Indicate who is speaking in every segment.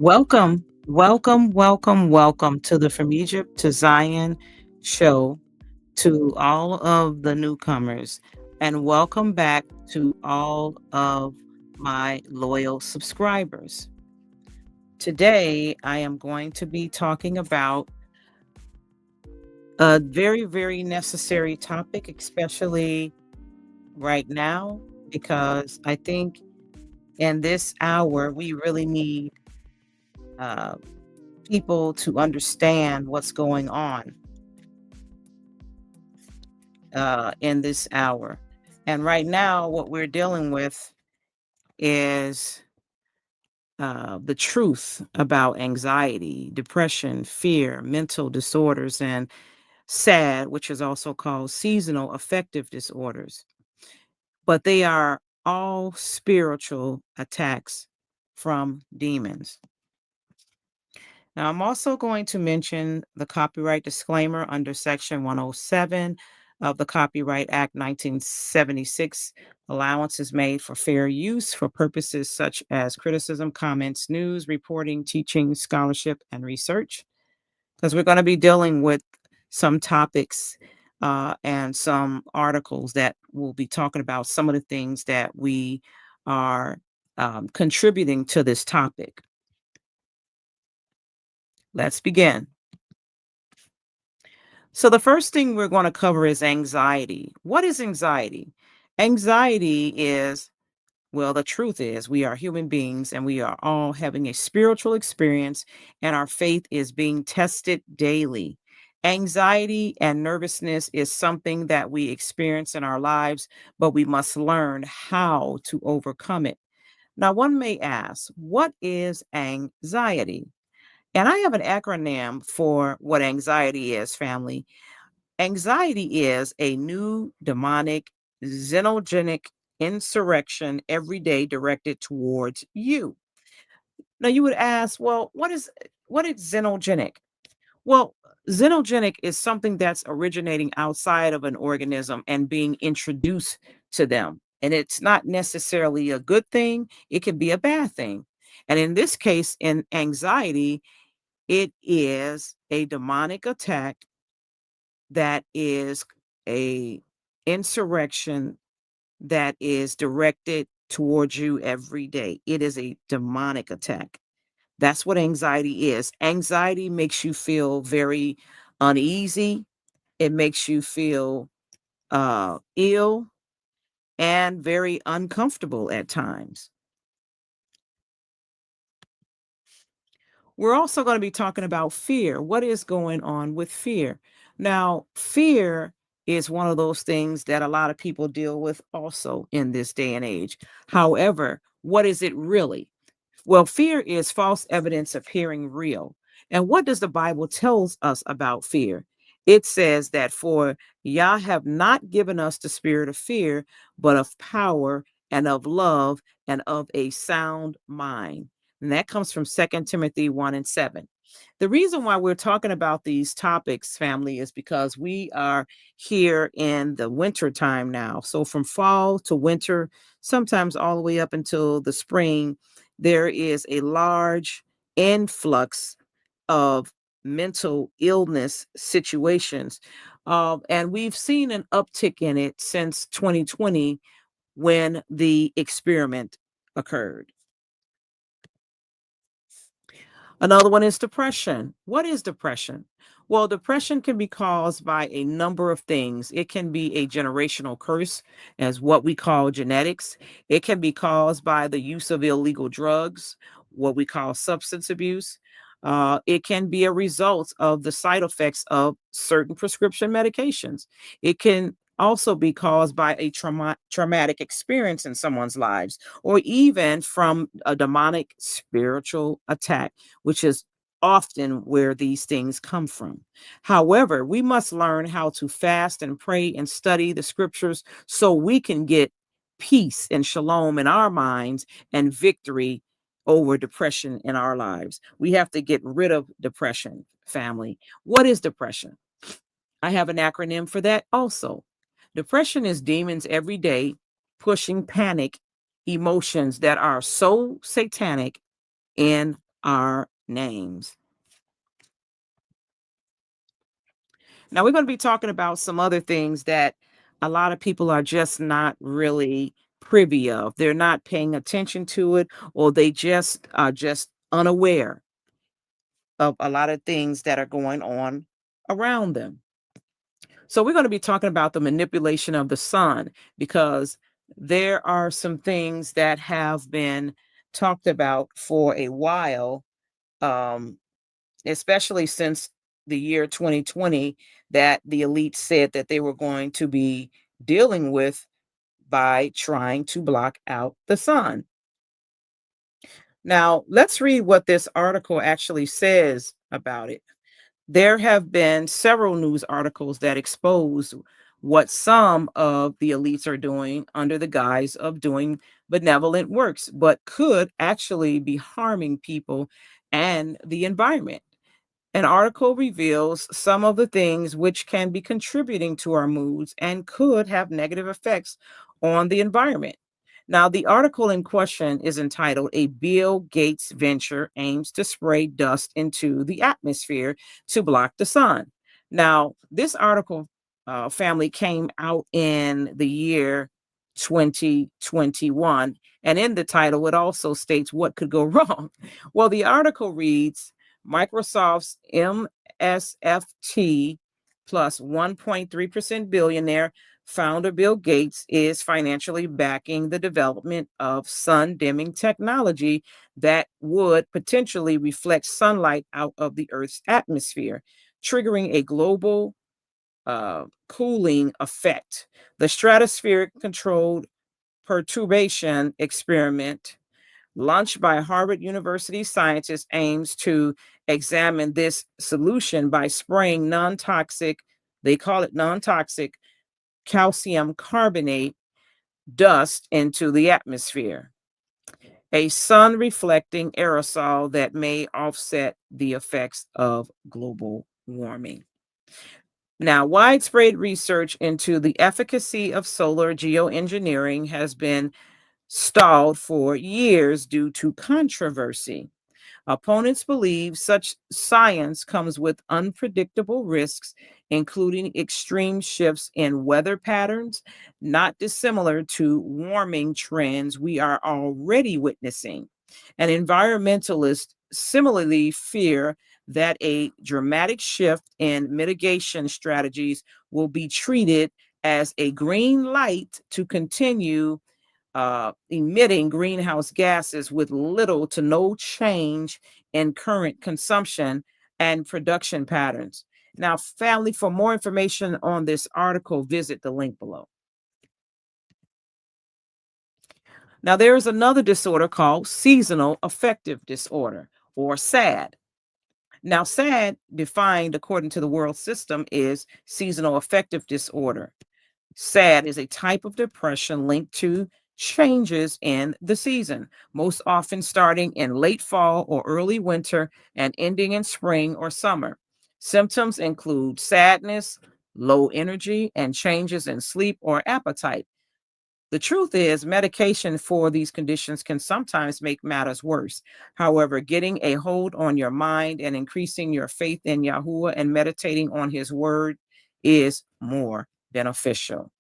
Speaker 1: Welcome to the From Egypt to Zion show to all of the newcomers, and welcome back to all of my loyal subscribers. Today, I am going to be talking about a very necessary topic, especially right now, because I think in this hour, we really need uh, people to understand what's going on in this hour. And right now, what we're dealing with is the truth about anxiety, depression, fear, mental disorders, and SAD, which is also called seasonal affective disorders. But they are all spiritual attacks from demons. Now, I'm also going to mention the copyright disclaimer under Section 107 of the Copyright Act 1976. Allowance is made for fair use for purposes such as criticism, comments, news, reporting, teaching, scholarship, and research. Because we're going to be dealing with some topics and some articles that will be talking about some of the things that we are contributing to this topic. Let's begin. So, the first thing we're going to cover is anxiety. What is anxiety? Anxiety is, well, the truth is, we are human beings and we are all having a spiritual experience, and our faith is being tested daily. Anxiety and nervousness is something that we experience in our lives, but we must learn how to overcome it. Now, one may ask, what is anxiety? And I have an acronym for what anxiety is, family. Anxiety is a new demonic, xenogenic insurrection every day directed towards you. Now you would ask, well, what is xenogenic? Well, xenogenic is something that's originating outside of an organism and being introduced to them. And it's not necessarily a good thing, it can be a bad thing. And in this case, in anxiety, it is a demonic attack that is a insurrection that is directed towards you every day. It is a demonic attack. That's what anxiety is. Anxiety makes you feel very uneasy. It makes you feel ill and very uncomfortable at times. We're also going to be talking about fear. What is going on with fear? Now, fear is one of those things that a lot of people deal with also in this day and age. However, what is it really? Well, fear is false evidence appearing real. And what does the Bible tells us about fear? It says that for Yah have not given us the spirit of fear, but of power and of love and of a sound mind. And that comes from 2 Timothy 1 and 7. The reason why we're talking about these topics, family, is because we are here in the winter time now. So from fall to winter, sometimes all the way up until the spring, there is a large influx of mental illness situations. And we've seen an uptick in it since 2020 when the experiment occurred. Another one is depression. What is depression? Well, depression can be caused by a number of things. It can be a generational curse, as what we call genetics. It can be caused by the use of illegal drugs, what we call substance abuse. It can be a result of the side effects of certain prescription medications. It can also be caused by a traumatic experience in someone's lives, or even from a demonic spiritual attack, which is often where these things come from. However, we must learn how to fast and pray and study the scriptures so we can get peace and shalom in our minds and victory over depression in our lives. We have to get rid of depression, family. What is depression? I have an acronym for that also. Depression is demons every day pushing panic emotions that are so satanic in our names. Now, we're going to be talking about some other things that a lot of people are just not really privy of. They're not paying attention to it, or they just are just unaware of a lot of things that are going on around them. So, we're going to be talking about the manipulation of the sun because there are some things that have been talked about for a while, um, especially since the year 2020, that the elite said that they were going to be dealing with by trying to block out the sun. Now, let's read what this article actually says about it. There have been several news articles that expose what some of the elites are doing under the guise of doing benevolent works, but could actually be harming people and the environment. An article reveals some of the things which can be contributing to our moods and could have negative effects on the environment. Now, the article in question is entitled A Bill Gates Venture Aims to Spray Dust into the Atmosphere to Block the Sun. Now, this article family came out in the year 2021. And in the title, it also states what could go wrong. Well, the article reads Microsoft's MSFT plus 1.3% billionaire founder Bill Gates is financially backing the development of sun dimming technology that would potentially reflect sunlight out of the Earth's atmosphere, triggering a global cooling effect. The stratospheric controlled perturbation experiment launched by Harvard University scientists aims to examine this solution by spraying non-toxic, they call it non-toxic calcium carbonate dust into the atmosphere, a sun reflecting aerosol that may offset the effects of global warming. Now, widespread research into the efficacy of solar geoengineering has been stalled for years due to controversy. Opponents believe such science comes with unpredictable risks, including extreme shifts in weather patterns, not dissimilar to warming trends we are already witnessing. And environmentalists similarly fear that a dramatic shift in mitigation strategies will be treated as a green light to continue emitting greenhouse gases with little to no change in current consumption and production patterns. Now, family, for more information on this article, visit the link below. Now, there is another disorder called seasonal affective disorder, or SAD. Now, SAD, defined according to the world system, is seasonal affective disorder. SAD is a type of depression linked to changes in the season, most often starting in late fall or early winter and ending in spring or summer. Symptoms include sadness, low energy, and changes in sleep or appetite. The truth is, medication for these conditions can sometimes make matters worse. However, getting a hold on your mind and increasing your faith in Yahuwah and meditating on his word is more beneficial.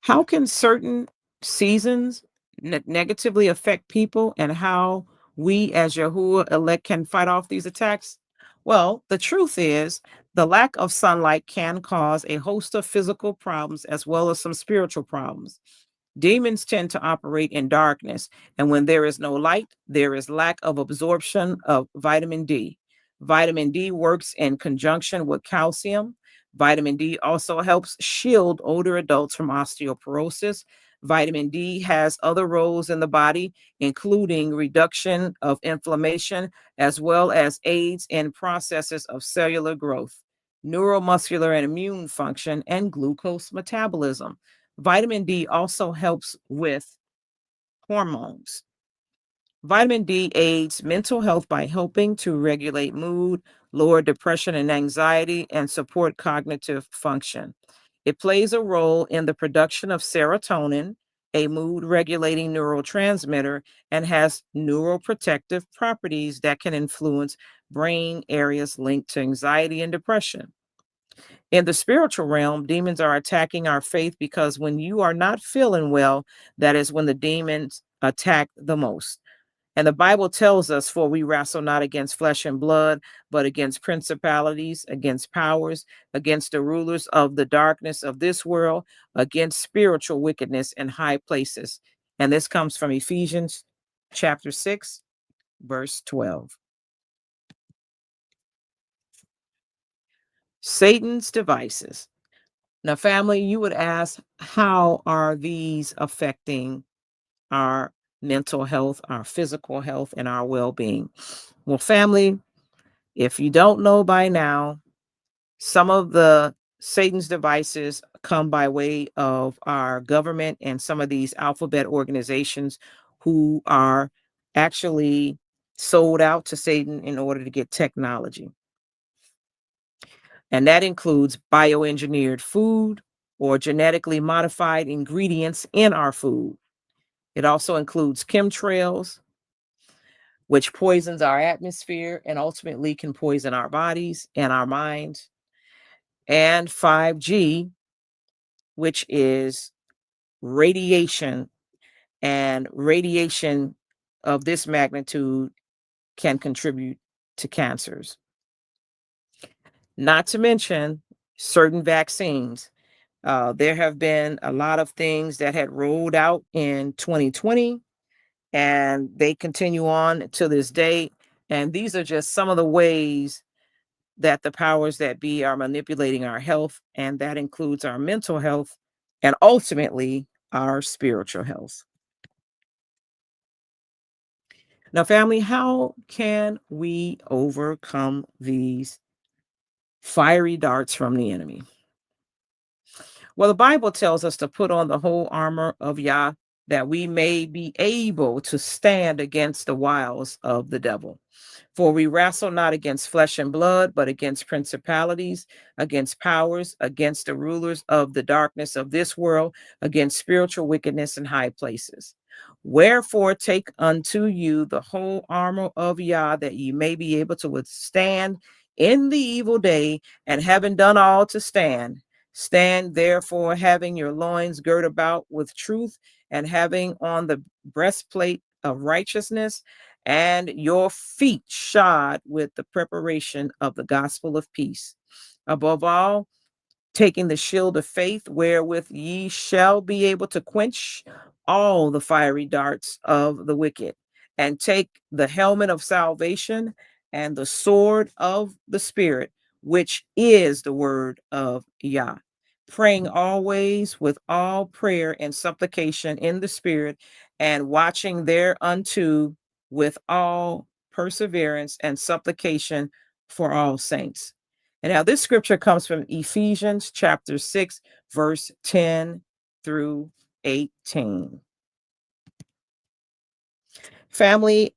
Speaker 1: How can certain seasons negatively affect people, and how we as Yahuwah elect can fight off these attacks? Well, the truth is, the lack of sunlight can cause a host of physical problems as well as some spiritual problems. Demons tend to operate in darkness, and when there is no light, there is lack of absorption of vitamin D. Vitamin D works in conjunction with calcium. Vitamin D also helps shield older adults from osteoporosis. Vitamin D has other roles in the body, including reduction of inflammation, as well as aids in processes of cellular growth, neuromuscular and immune function, and glucose metabolism. Vitamin D also helps with hormones. Vitamin D aids mental health by helping to regulate mood, lower depression and anxiety, and support cognitive function. It plays a role in the production of serotonin, a mood regulating neurotransmitter and has neuroprotective properties that can influence brain areas linked to anxiety and depression. In the spiritual realm, demons are attacking our faith because when you are not feeling well, that is when the demons attack the most. And the Bible tells us, for we wrestle not against flesh and blood, but against principalities, against powers, against the rulers of the darkness of this world, against spiritual wickedness in high places. And this comes from Ephesians chapter 6, verse 12. Satan's devices. Now, family, you would ask, how are these affecting our mental health, our physical health, and our well being? Well, family, if you don't know by now, some of the Satan's devices come by way of our government and some of these alphabet organizations who are actually sold out to Satan in order to get technology. And that includes bioengineered food or genetically modified ingredients in our food. It also includes chemtrails, which poisons our atmosphere and ultimately can poison our bodies and our minds, and 5G, which is radiation, and radiation of this magnitude can contribute to cancers. Not to mention certain vaccines. There have been a lot of things that had rolled out in 2020, and they continue on to this day. And these are just some of the ways that the powers that be are manipulating our health, and that includes our mental health and ultimately our spiritual health. Now, family, how can we overcome these fiery darts from the enemy? Well, the Bible tells us to put on the whole armor of Yah that we may be able to stand against the wiles of the devil. For we wrestle not against flesh and blood, but against principalities, against powers, against the rulers of the darkness of this world, against spiritual wickedness in high places. Wherefore, take unto you the whole armor of Yah, that ye may be able to withstand in the evil day, and having done all to stand. Stand therefore, having your loins girt about with truth, and having on the breastplate of righteousness, and your feet shod with the preparation of the gospel of peace. Above all, taking the shield of faith, wherewith ye shall be able to quench all the fiery darts of the wicked, and take the helmet of salvation and the sword of the Spirit, which is the word of Yah. Praying always with all prayer and supplication in the Spirit, and watching thereunto with all perseverance and supplication for all saints. And now this scripture comes from Ephesians chapter 6, verse 10 through 18. Family,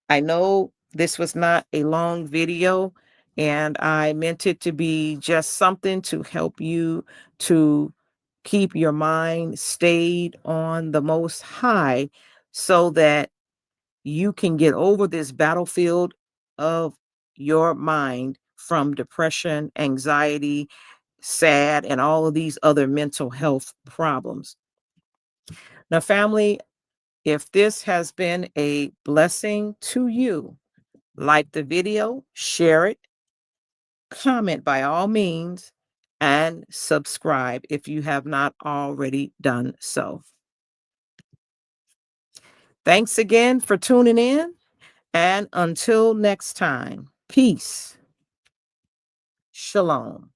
Speaker 1: I know this was not a long video, and I meant it to be just something to help you to keep your mind stayed on the Most High so that you can get over this battlefield of your mind from depression, anxiety, sad, and all of these other mental health problems. Now, family, if this has been a blessing to you, like the video, share it, comment by all means, and subscribe if you have not already done so. Thanks again for tuning in, and until next time, peace. Shalom.